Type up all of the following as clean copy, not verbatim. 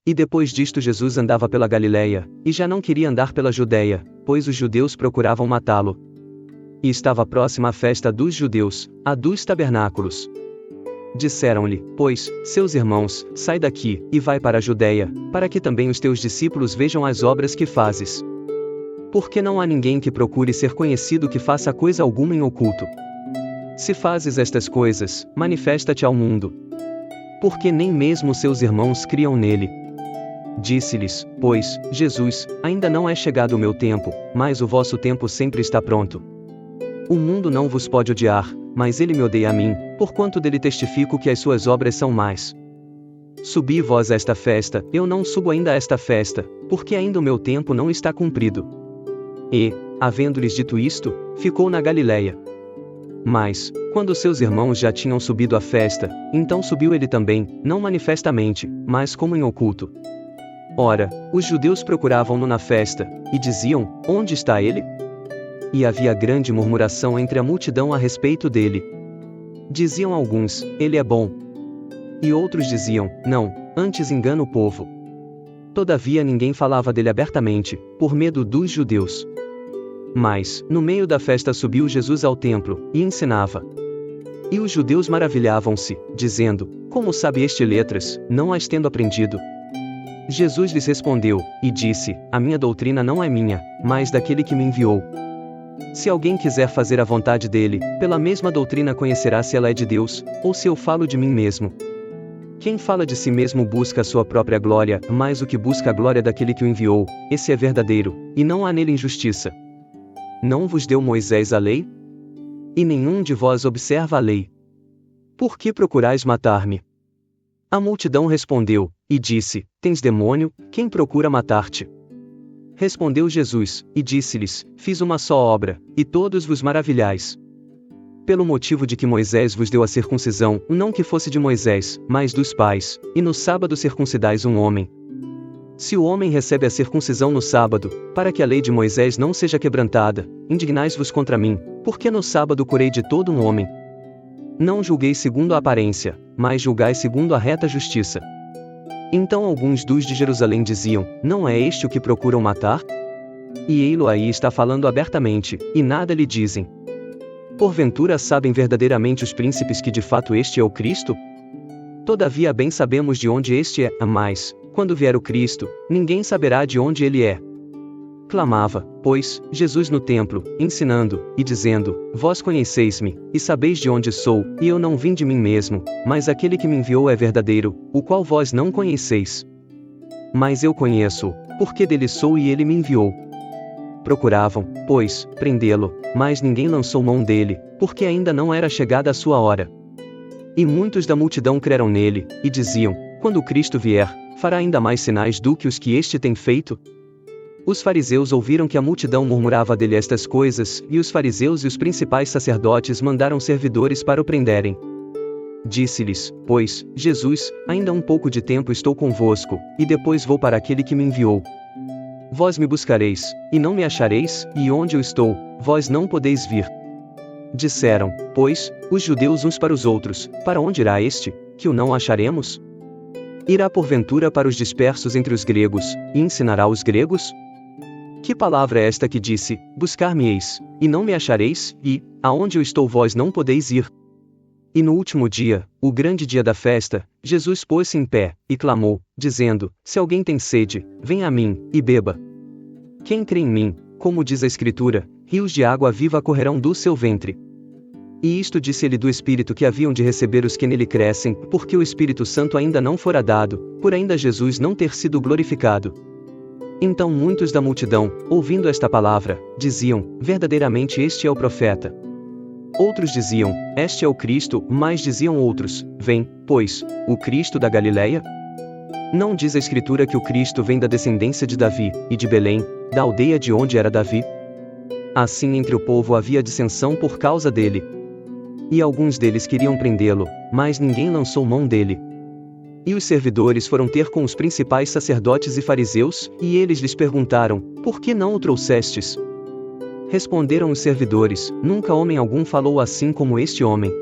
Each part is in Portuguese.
E depois disto Jesus andava pela Galiléia, e já não queria andar pela Judéia, pois os judeus procuravam matá-lo. E estava próxima a festa dos judeus, a dos tabernáculos. Disseram-lhe, pois, seus irmãos, sai daqui, e vai para a Judéia, para que também os teus discípulos vejam as obras que fazes. Porque não há ninguém que procure ser conhecido que faça coisa alguma em oculto. Se fazes estas coisas, manifesta-te ao mundo. Porque nem mesmo seus irmãos criam nele. Disse-lhes, pois, Jesus, ainda não é chegado o meu tempo, mas o vosso tempo sempre está pronto. O mundo não vos pode odiar, mas ele me odeia a mim, porquanto dele testifico que as suas obras são más. Subi vós a esta festa, eu não subo ainda a esta festa, porque ainda o meu tempo não está cumprido. E, havendo-lhes dito isto, ficou na Galiléia. Mas, quando seus irmãos já tinham subido à festa, então subiu ele também, não manifestamente, mas como em oculto. Ora, os judeus procuravam-no na festa, e diziam, onde está ele? E havia grande murmuração entre a multidão a respeito dele. Diziam alguns, ele é bom. E outros diziam, não, antes engana o povo. Todavia ninguém falava dele abertamente, por medo dos judeus. Mas, no meio da festa subiu Jesus ao templo, e ensinava. E os judeus maravilhavam-se, dizendo, como sabe este letras, não as tendo aprendido? Jesus lhes respondeu, e disse, a minha doutrina não é minha, mas daquele que me enviou. Se alguém quiser fazer a vontade dele, pela mesma doutrina conhecerá se ela é de Deus, ou se eu falo de mim mesmo. Quem fala de si mesmo busca a sua própria glória, mas o que busca a glória daquele que o enviou, esse é verdadeiro, e não há nele injustiça. Não vos deu Moisés a lei? E nenhum de vós observa a lei. Por que procurais matar-me? A multidão respondeu, e disse, tens demônio, quem procura matar-te? Respondeu Jesus, e disse-lhes, fiz uma só obra, e todos vos maravilhais. Pelo motivo de que Moisés vos deu a circuncisão, não que fosse de Moisés, mas dos pais, e no sábado circuncidais um homem. Se o homem recebe a circuncisão no sábado, para que a lei de Moisés não seja quebrantada, indignais-vos contra mim, porque no sábado curei de todo um homem. Não julgueis segundo a aparência, mas julgai segundo a reta justiça. Então alguns dos de Jerusalém diziam, não é este o que procuram matar? E ei-lo aí está falando abertamente, e nada lhe dizem. Porventura sabem verdadeiramente os príncipes que de fato este é o Cristo? Todavia bem sabemos de onde este é, mas, quando vier o Cristo, ninguém saberá de onde ele é. Clamava, pois, Jesus no templo, ensinando, e dizendo, vós conheceis-me, e sabeis de onde sou, e eu não vim de mim mesmo, mas aquele que me enviou é verdadeiro, o qual vós não conheceis. Mas eu conheço-o, porque dele sou e ele me enviou. Procuravam, pois, prendê-lo, mas ninguém lançou mão dele, porque ainda não era chegada a sua hora. E muitos da multidão creram nele, e diziam, quando o Cristo vier, fará ainda mais sinais do que os que este tem feito? Os fariseus ouviram que a multidão murmurava dele estas coisas, e os fariseus e os principais sacerdotes mandaram servidores para o prenderem. Disse-lhes, pois, Jesus, ainda um pouco de tempo estou convosco, e depois vou para aquele que me enviou. Vós me buscareis, e não me achareis, e onde eu estou, vós não podeis vir. Disseram, pois, os judeus uns para os outros, para onde irá este, que o não acharemos? Irá porventura para os dispersos entre os gregos, e ensinará os gregos? Que palavra é esta que disse, buscar-me-eis, e não me achareis, e, aonde eu estou vós não podeis ir? E no último dia, o grande dia da festa, Jesus pôs-se em pé, e clamou, dizendo, se alguém tem sede, venha a mim, e beba. Quem crê em mim, como diz a Escritura, rios de água viva correrão do seu ventre. E isto disse ele do Espírito que haviam de receber os que nele crescem, porque o Espírito Santo ainda não fora dado, por ainda Jesus não ter sido glorificado. Então muitos da multidão, ouvindo esta palavra, diziam, verdadeiramente este é o profeta. Outros diziam, este é o Cristo, mas diziam outros, vem, pois, o Cristo da Galiléia? Não diz a Escritura que o Cristo vem da descendência de Davi, e de Belém, da aldeia de onde era Davi? Assim entre o povo havia dissensão por causa dele. E alguns deles queriam prendê-lo, mas ninguém lançou mão dele. E os servidores foram ter com os principais sacerdotes e fariseus, e eles lhes perguntaram, por que não o trouxestes? Responderam os servidores, nunca homem algum falou assim como este homem.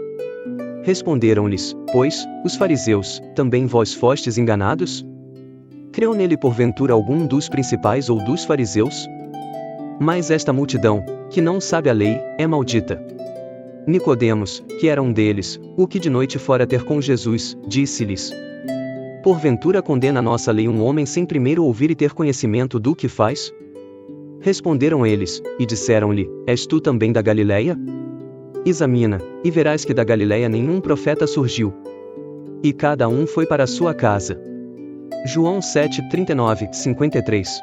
Responderam-lhes, pois, os fariseus, também vós fostes enganados? Creu nele porventura algum dos principais ou dos fariseus? Mas esta multidão, que não sabe a lei, é maldita. Nicodemos, que era um deles, o que de noite fora ter com Jesus, disse-lhes: Porventura condena a nossa lei um homem sem primeiro ouvir e ter conhecimento do que faz? Responderam eles, e disseram-lhe: És tu também da Galileia? Examina, e verás que da Galileia nenhum profeta surgiu. E cada um foi para a sua casa. João 7, 39, 53.